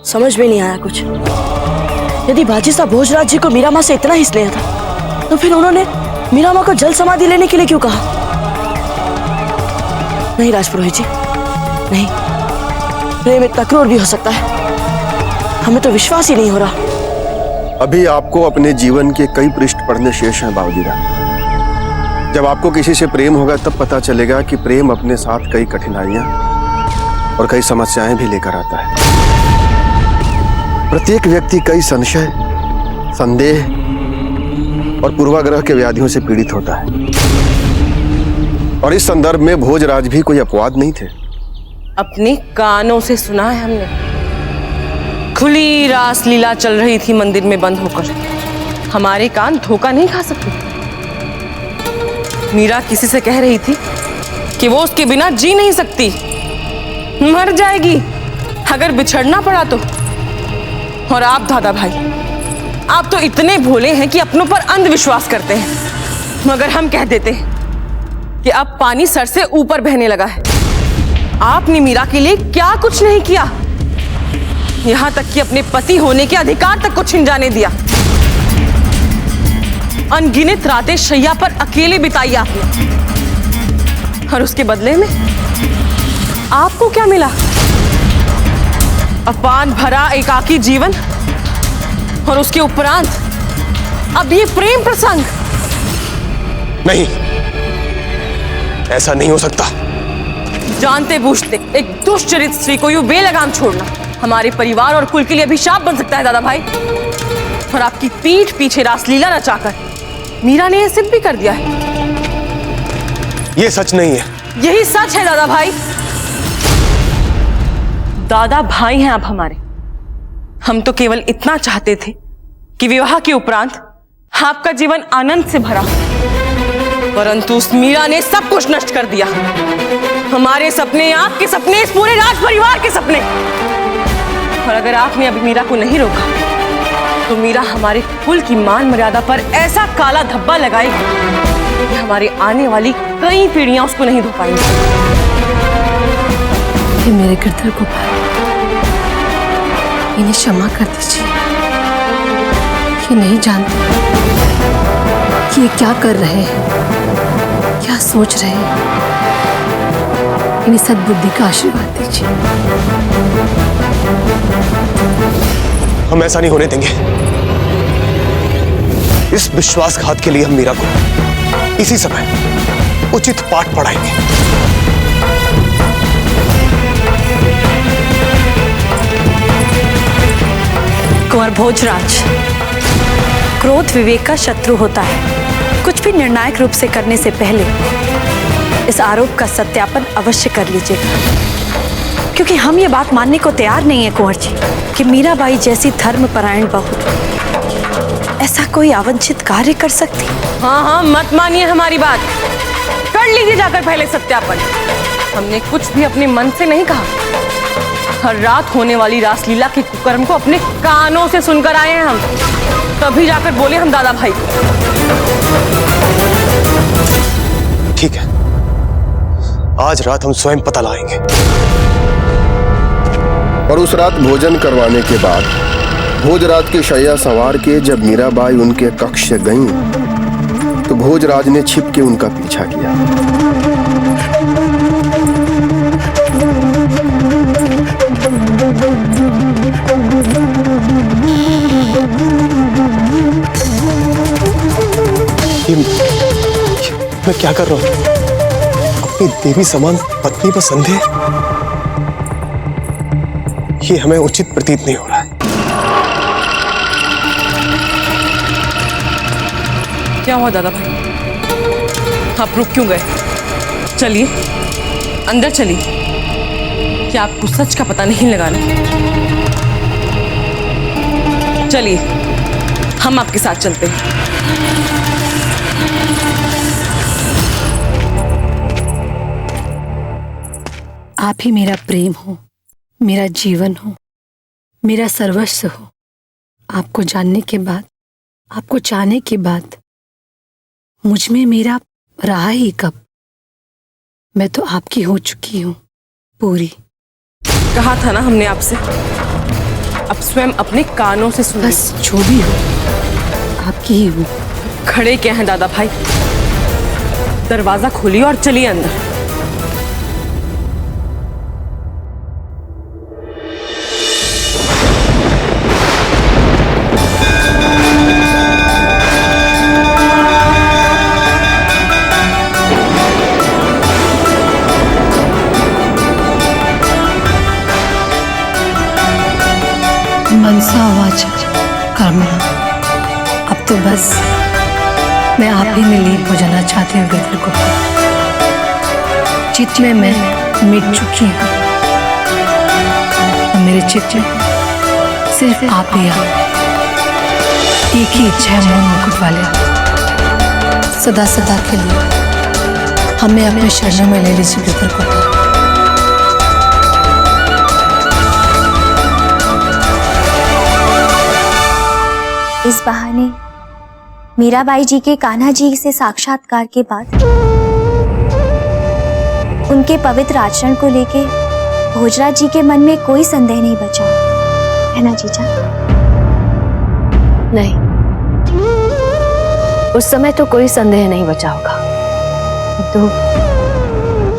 समझ में नहीं आया कुछ। यदि बाजी साहब भोजराज जी को मीरा माँ से इतना ही स्नेह था तो फिर उन्होंने मीरा माँ को जल समाधि लेने के लिए क्यों कहा? नहीं राजपुरोहित जी, नहीं, प्रेम इतना क्रूर भी हो सकता है, हमें तो विश्वास ही नहीं हो रहा। अभी आपको अपने जीवन के कई पृष्ठ पढ़ने शेष हैं बाबूजीरा। जब आपको किसी से प्रेम होगा तब पता चलेगा कि प्रेम अपने साथ कई कठिनाइयां और कई समस्याएं भी लेकर आता है। प्रत्येक व्यक्ति कई संशय, संदेह और पूर्वाग्रह के व्याधियों से पीड़ित होता है, और इस संदर्भ में भोजराज भी कोई अपवाद नहीं थे। अपने कानों से सुना है हमने, खुली रासलीला चल रही थी मंदिर में बंद होकर। हमारे कान धोखा नहीं खा सकते। मीरा किसी से कह रही थी कि वो उसके बिना जी नहीं सकती, मर जाएगी अगर बिछड़ना पड़ा तो। और आप दादा भाई, आप तो इतने भोले हैं कि अपनों पर अंधविश्वास करते हैं। मगर हम कह देते कि अब पानी सर से ऊपर बहने लगा है। आपने मीरा के लिए क्या कुछ नहीं किया, यहां तक कि अपने पति होने के अधिकार तक को छिन जाने दिया। अनगिनत रातें शैया पर अकेले बिताई आपने, और उसके बदले में आपको क्या मिला? अपमान भरा एकाकी जीवन, और उसके उपरांत अब ये प्रेम प्रसंग। नहीं, ऐसा नहीं हो सकता। जानते बूझते एक दुष्चरित स्त्री को यूं बेलगाम छोड़ना हमारे परिवार और कुल के लिए अभिशाप बन सकता है दादा भाई। और आपकी पीठ पीछे रासलीला रचाकर मीरा ने यह सिद्ध भी कर दिया है। यह सच नहीं है। यही सच है दादा भाई। दादा भाई हैं आप हमारे। हम तो केवल इतना चाहते थे कि विवाह के उपरांत आपका जीवन आनंद से भरा, परंतु उस मीरा ने सब कुछ नष्ट कर दिया। हमारे सपने, आपके सपने, इस पूरे राज परिवार के सपने। और अगर आपने अभी मीरा को नहीं रोका तो मीरा हमारे कुल की मान मर्यादा पर ऐसा काला धब्बा लगाएगी कि हमारी आने वाली कई पीढ़ियां उसको नहीं धो पाएंगी। ये मेरे गिरधर गोपाल, इन्हें क्षमा कर दीजिए। ये नहीं जानते कि ये क्या कर रहे हैं, क्या सोच रहे हैं। इन्हें सद्बुद्धि का आशीर्वाद दीजिए। हम ऐसा नहीं होने देंगे। इस विश्वासघात के लिए हम मीरा को इसी समय उचित पाठ पढ़ाएंगे। कुंवर भोजराज, क्रोध विवेक का शत्रु होता है। कुछ भी निर्णायक रूप से करने से पहले इस आरोप का सत्यापन अवश्य कर लीजिएगा, क्योंकि हम ये बात मानने को तैयार नहीं है कुंवर जी कि मीराबाई जैसी धर्मपरायण बहू ऐसा कोई अवांछित कार्य कर सकती। हाँ हाँ, मत मानिए हमारी बात, कर लीजिए जाकर पहले सत्यापन। हमने कुछ भी अपने मन से नहीं कहा। हर रात होने वाली रासलीला के कुकर्म को अपने कानों से सुनकर आए हैं हम, तभी जाकर बोले हम दादा भाई। ठीक है, आज रात हम स्वयं पता लाएंगे। और उस रात भोजन करवाने के बाद भोजराज की शैया संवार के जब मीराबाई उनके कक्ष से गईं, तो भोजराज ने छिप के उनका पीछा किया। मैं क्या कर रहा हूं? अपनी देवी समान पत्नी पर संदेह, ये हमें उचित प्रतीत नहीं हो रहा है। क्या हुआ दादा भाई, आप रुक क्यों गए? चलिए अंदर चलिए। क्या आपको सच का पता नहीं लगाना? चलिए हम आपके साथ चलते हैं। आप ही मेरा प्रेम हो, मेरा जीवन हो, मेरा सर्वस्व हो। आपको जानने के बाद, आपको चाहने के बाद मुझ में मेरा रहा ही कब। मैं तो आपकी हो चुकी हूं पूरी। कहा था ना हमने आपसे अब स्वयं अपने कानों से सुन। बस जो भी हो आपकी ही हूँ। खड़े क्या हैं दादा भाई? दरवाजा खोलिए और चलिए अंदर। मनसा वाचा कर्मणा। अब तो बस मैं आप ही में लीन हो जाना चाहती हूँ गिरधर गोपाल। चित्त में मैं मिट चुकी हूँ और मेरे चित्त में सिर्फ आप ही आप। एक ही इच्छा है मोहन मुकुट वाले, सदा सदा के लिए हमें अपने शरणों में ले लीजिए गिरधर गोपाल। इस बहाने मीराबाई जी के कान्हा जी से साक्षात्कार के बाद उनके पवित्र आचरण को लेके भोजराज जी के मन में कोई संदेह नहीं बचा, है ना जीजा? नहीं, उस समय तो कोई संदेह नहीं बचा होगा।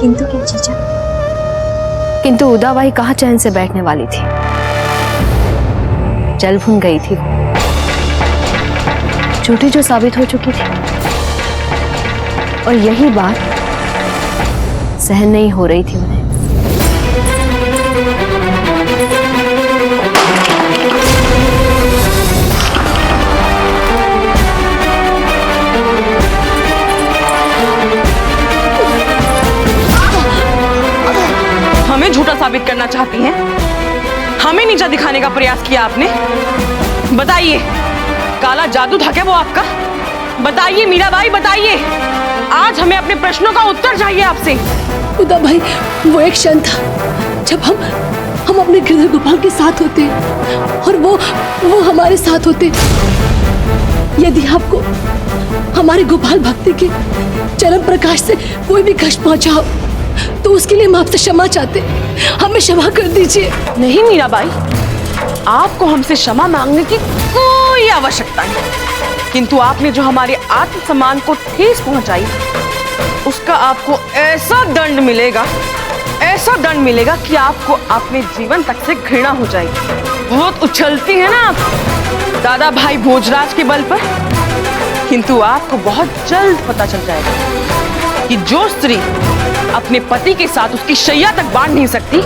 किंतु क्या जीजा? किंतु उदाबाई कहाँ चैन से बैठने वाली थी, जल भून गई थी, झूठी जो साबित हो चुकी थी। और यही बात सहन नहीं हो रही थी उन्हें। हमें झूठा साबित करना चाहती हैं? हमें नीचा दिखाने का प्रयास किया आपने? बताइए, काला जादू था क्या वो आपका? बताइए मीराबाई, बताइए। आज हमें अपने प्रश्नों का उत्तर चाहिए आपसे। उदा भाई, वो एक क्षण था जब हम अपने गिरधर गोपाल के साथ होते और वो हमारे साथ होते। यदि आपको हमारे गोपाल भक्ति के चरम प्रकाश से कोई भी कष्ट पहुंचा हो तो उसके लिए हम आपसे क्षमा चाहते। हमें क्षमा कर दीजिए। नहीं मीराबाई, आपको हमसे क्षमा मांगने की कोई आवश्यकता नहीं। किंतु आपने जो हमारे आत्मसम्मान को ठेस पहुंचाई, उसका आपको ऐसा दंड मिलेगा, ऐसा दंड मिलेगा कि आपको अपने जीवन तक से घृणा हो जाएगी। बहुत उछलती है ना आप दादा भाई भोजराज के बल पर, किंतु आपको बहुत जल्द पता चल जाएगा कि जो स्त्री अपने पति के साथ उसकी शैया तक बांध नहीं सकती,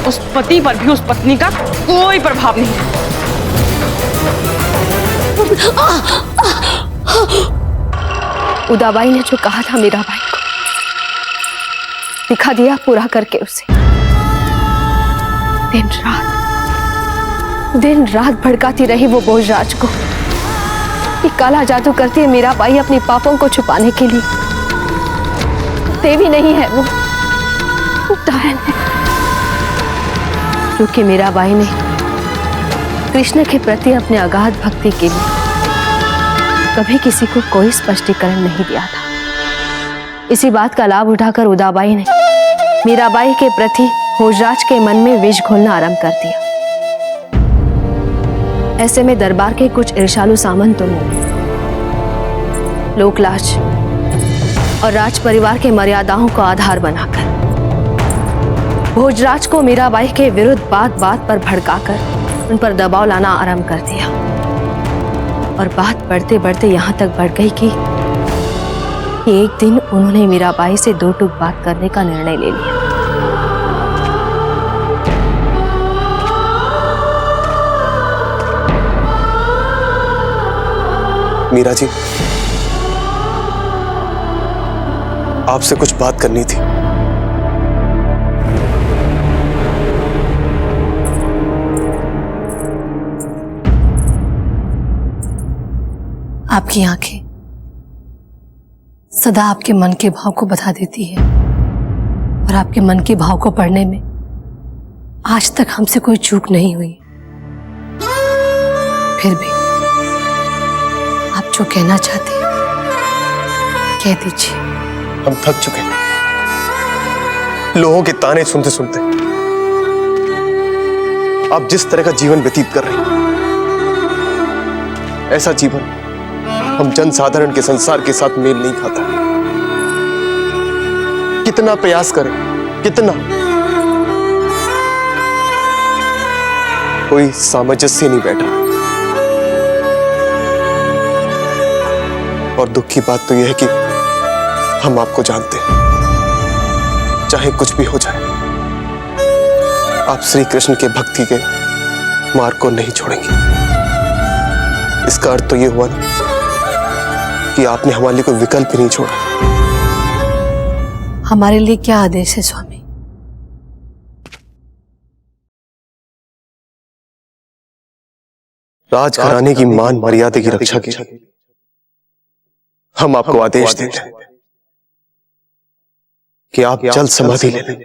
उस पति पर भी उस पत्नी का कोई प्रभाव नहीं है। उदाबाई ने जो कहा था मीराबाई को दिखा दिया पूरा करके उसे। दिन रात भड़काती रही वो भोजराज को कि काला जादू करती है मीराबाई अपने पापों को छुपाने के लिए। देवी नहीं है वो डायन है, क्योंकि मीराबाई ने कृष्ण के प्रति अपने अगाध भक्ति के लिए कभी किसी को कोई स्पष्टीकरण नहीं दिया था। इसी बात का लाभ उठाकर उदाबाई ने मीराबाई के प्रति भोजराज के मन में विष घोलना आरंभ कर दिया। ऐसे में दरबार के कुछ ईर्ष्यालु सामंतों ने लोकलाज और राज परिवार के मर्यादाओं को आधार बनाकर भोजराज को मीराबाई के विरुद्ध बात बात पर भड़काकर उन पर दबाव लाना आरंभ कर दिया। और बात बढ़ते बढ़ते यहां तक बढ़ गई कि एक दिन उन्होंने मीराबाई से दो टूक बात करने का निर्णय ले लिया। मीरा जी, आपसे कुछ बात करनी थी। आपकी आंखें सदा आपके मन के भाव को बता देती है और आपके मन के भाव को पढ़ने में आज तक हमसे कोई चूक नहीं हुई। फिर भी आप जो कहना चाहते हैं कह दीजिए। हम थक चुके हैं लोगों के ताने सुनते सुनते। आप जिस तरह का जीवन व्यतीत कर रही हैं, ऐसा जीवन हम जनसाधारण के संसार के साथ मेल नहीं खाता। कितना प्रयास करें, कितना, कोई सामंजस्य नहीं बैठा। और दुख की बात तो यह है कि हम आपको जानते हैं, चाहे कुछ भी हो जाए, आप श्री कृष्ण के भक्ति के मार्ग को नहीं छोड़ेंगे। इसका अर्थ तो यह हुआ ना कि आपने हमारे लिए कोई विकल्प ही नहीं छोड़ा। हमारे लिए क्या आदेश है स्वामी? राजघराने की मान मर्यादा की रक्षा के लिए हम आपको आदेश देते हैं कि आप जल्द समाधि ले लें।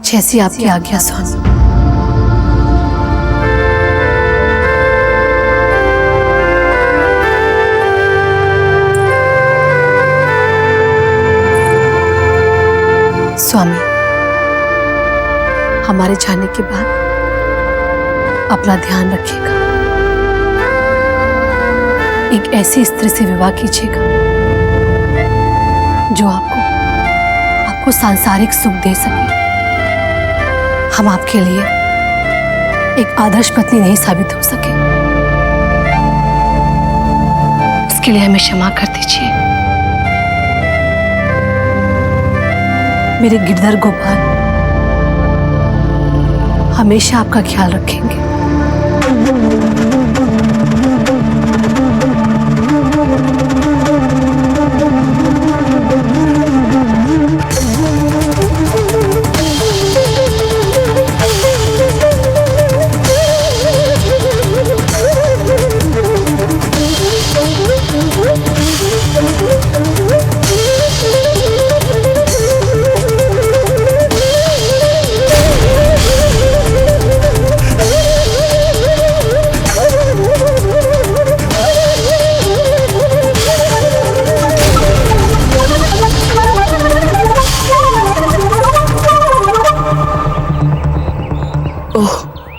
जैसी आपकी आज्ञा स्वामी। स्वामी, हमारे जाने के बाद अपना ध्यान रखिएगा। एक ऐसी स्त्री से विवाह कीजिएगा जो आपको सांसारिक सुख दे सके। हम आपके लिए एक आदर्श पत्नी नहीं साबित हो सके, इसके लिए हमें क्षमा कर दीजिए। मेरे गिरधर गोपाल हमेशा आपका ख्याल रखेंगे।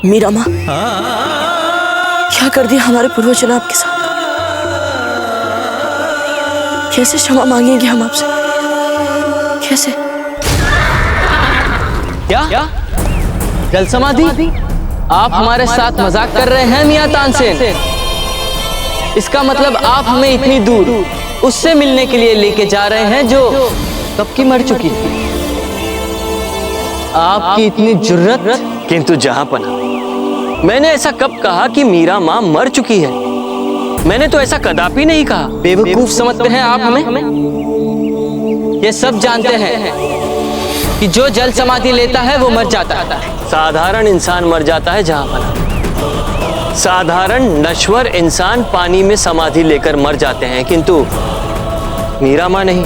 मीरा माँ, क्या कर दिया हमारे पूर्वज ने आपके साथ? कैसे क्षमा मांगेंगे हम आपसे? कैसे? क्या जल समाधि? आप हमारे साथ मजाक कर रहे हैं मियां तानसेन? इसका मतलब आप हमें इतनी दूर उससे मिलने के लिए लेके जा रहे हैं जो कब की मर चुकी थी। आपकी इतनी जुर्रत, किंतु जहांपना, मैंने ऐसा कब कहा कि मीरा माँ मर चुकी है? मैंने तो ऐसा कदापि नहीं कहा। बेवकूफ समझते हैं आप हमें? ये सब जानते हैं कि जो जल समाधि लेता है वो मर जाता है। साधारण इंसान मर जाता है जहांपना। साधारण नश्वर इंसान पानी में समाधि लेकर मर जाते हैं, किंतु मीरा माँ नहीं।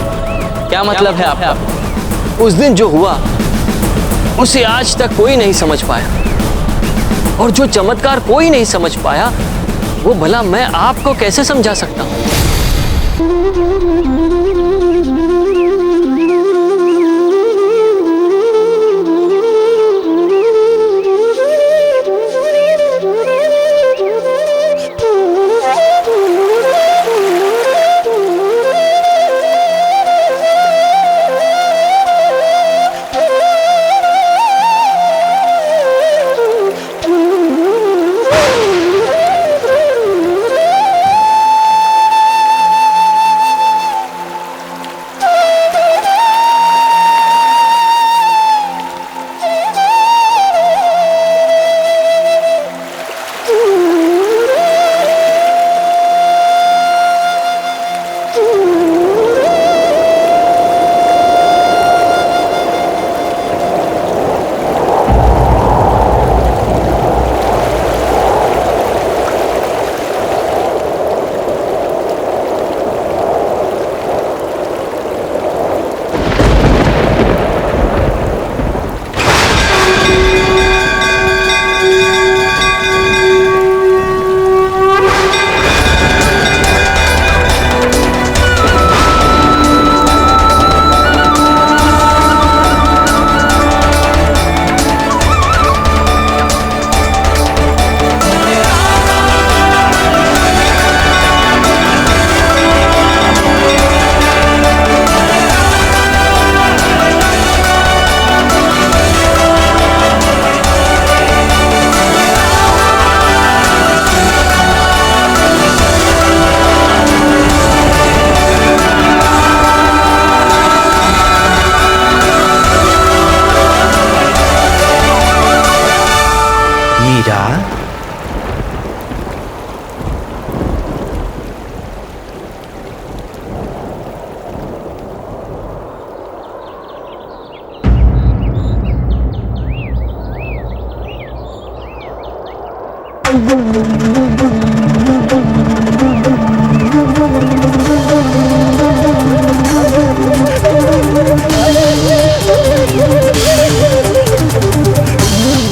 क्या मतलब है आपका? उस दिन जो हुआ उसे आज तक कोई नहीं समझ पाया, और जो चमत्कार कोई नहीं समझ पाया वो भला मैं आपको कैसे समझा सकता हूं?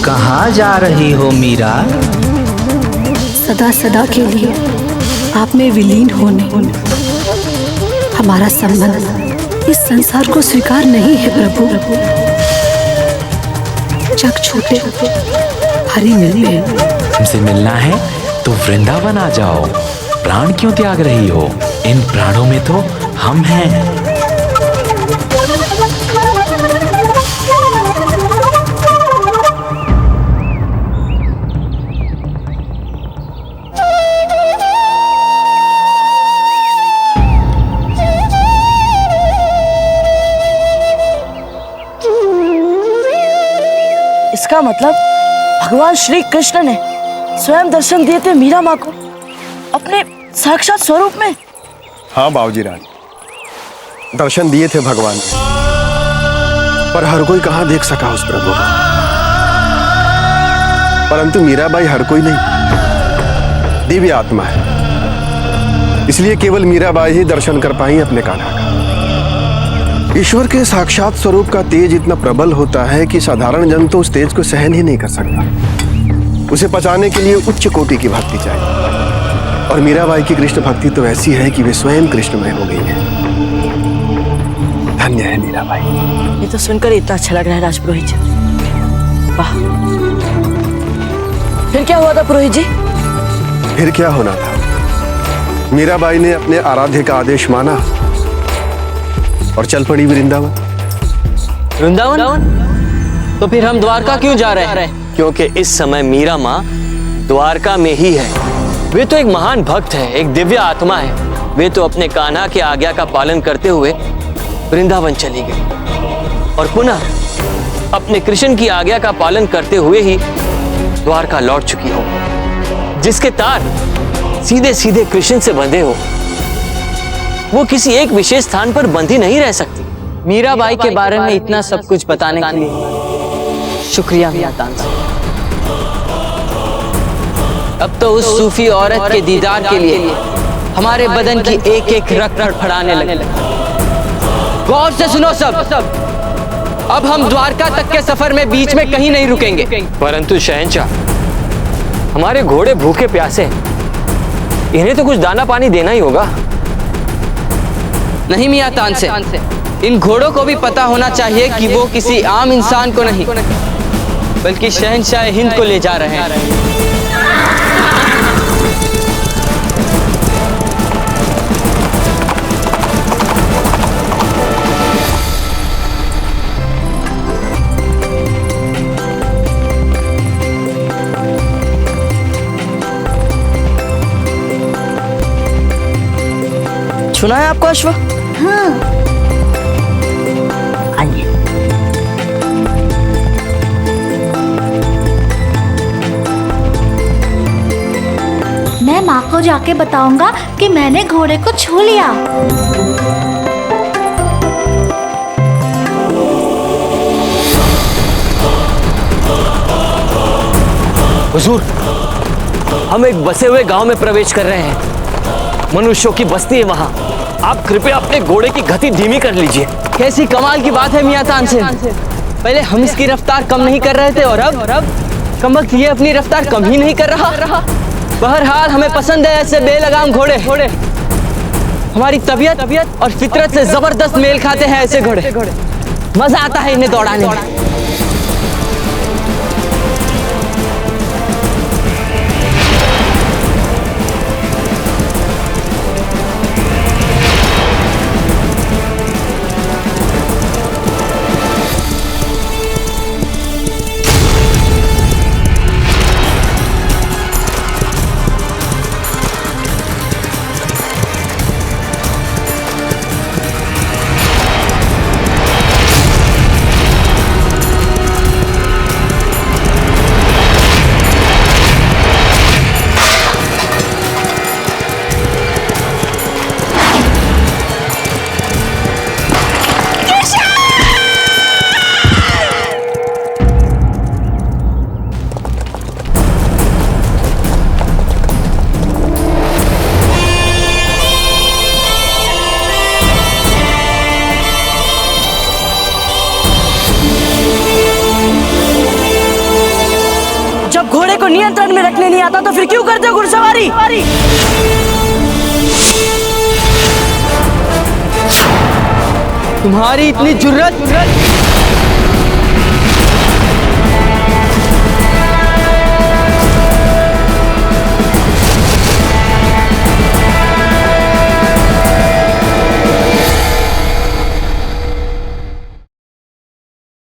कहाँ जा रही हो मीरा? सदा सदा के लिए आप में विलीन होने। हमारा संबंध इस संसार को स्वीकार नहीं है प्रभु। जग छोटे हरि मिलते हैं। तुमसे मिलना है तो वृंदावन आ जाओ। प्राण क्यों त्याग रही हो? इन प्राणों में तो हम हैं। इसका मतलब भगवान श्री कृष्ण ने स्वयं दर्शन दिए थे मीरा माँ को अपने साक्षात स्वरूप में। हाँ बाबूजी रानी, दर्शन दिए थे भगवान ने, पर हर कोई कहाँ देख सका उस प्रभु को। परंतु मीराबाई हर कोई नहीं, दिव्य आत्मा है, इसलिए केवल मीराबाई ही दर्शन कर पाई अपने कान्हा का। ईश्वर के साक्षात स्वरूप का तेज इतना प्रबल होता है कि साधारण जन तो उस तेज को सहन ही नहीं कर सकता। उसे पचाने के लिए उच्च कोटि की भक्ति चाहिए, और मीराबाई की कृष्ण भक्ति तो ऐसी है कि वे स्वयं कृष्णमय हो गई है। धन्य है मीराबाई। ये तो सुनकर इतना अच्छा लग रहा है राजपुरोहित जी। वाह। फिर क्या हुआ था पुरोहित जी? फिर क्या होना था? मीराबाई ने अपने आराध्य का आदेश माना और चल पड़ी वृंदावन। वृंदावन? तो फिर हम द्वारका क्यों जा रहे हैं? क्योंकि इस समय मीरा माँ द्वारका में ही है। वे तो एक महान भक्त है, एक दिव्य आत्मा है। वे तो अपने कान्हा की आज्ञा का पालन करते हुए वृंदावन चली गई और पुनः अपने कृष्ण की आज्ञा का पालन करते हुए ही द्वारका लौट चुकी हो, जिसके तार सीधे सीधे कृष्ण से बंधे हो। वो किसी एक विशेष स्थान पर बंधी नहीं रह सकती। मीराबाई के बारे में इतना सब कुछ बताने के लिए शुक्रिया मियां तानसेन। अब तो उस सूफी औरत के दीदार के लिए हमारे बदन की एक एक रग फड़फड़ाने लगे। गौर से सुनो सब। अब हम द्वारका तक के सफर में बीच में कहीं नहीं रुकेंगे। परंतु शहंशाह, हमारे घोड़े भूखे प्यासे हैं, इन्हें तो कुछ दाना पानी देना ही होगा। नहीं मियां तानसेन, इन घोड़ों को भी पता होना चाहिए कि वो किसी आम इंसान को नहीं बल्कि शहंशाह हिंद को ले जा रहे हैं। सुना है आपको अश्व? हाँ। आइए। मैं माँ को जाके बताऊंगा कि मैंने घोड़े को छू लिया। हुजूर, हम एक बसे हुए गांव में प्रवेश कर रहे हैं। मनुष्यों की बस्ती है वहां। आप कृपया अपने घोड़े की गति धीमी कर लीजिए। कैसी कमाल की बात है मियां तानसेन। पहले हम इसकी रफ्तार कम नहीं कर रहे थे और अब कमबख्त ये अपनी रफ्तार कम ही नहीं कर रहा। बहरहाल हमें पसंद है ऐसे बेलगाम घोड़े। हमारी तबीयत और फितरत से जबरदस्त मेल खाते हैं ऐसे घोड़े। मजा आता है इन्हें दौड़ाने में। तुम्हारी इतनी जुर्रत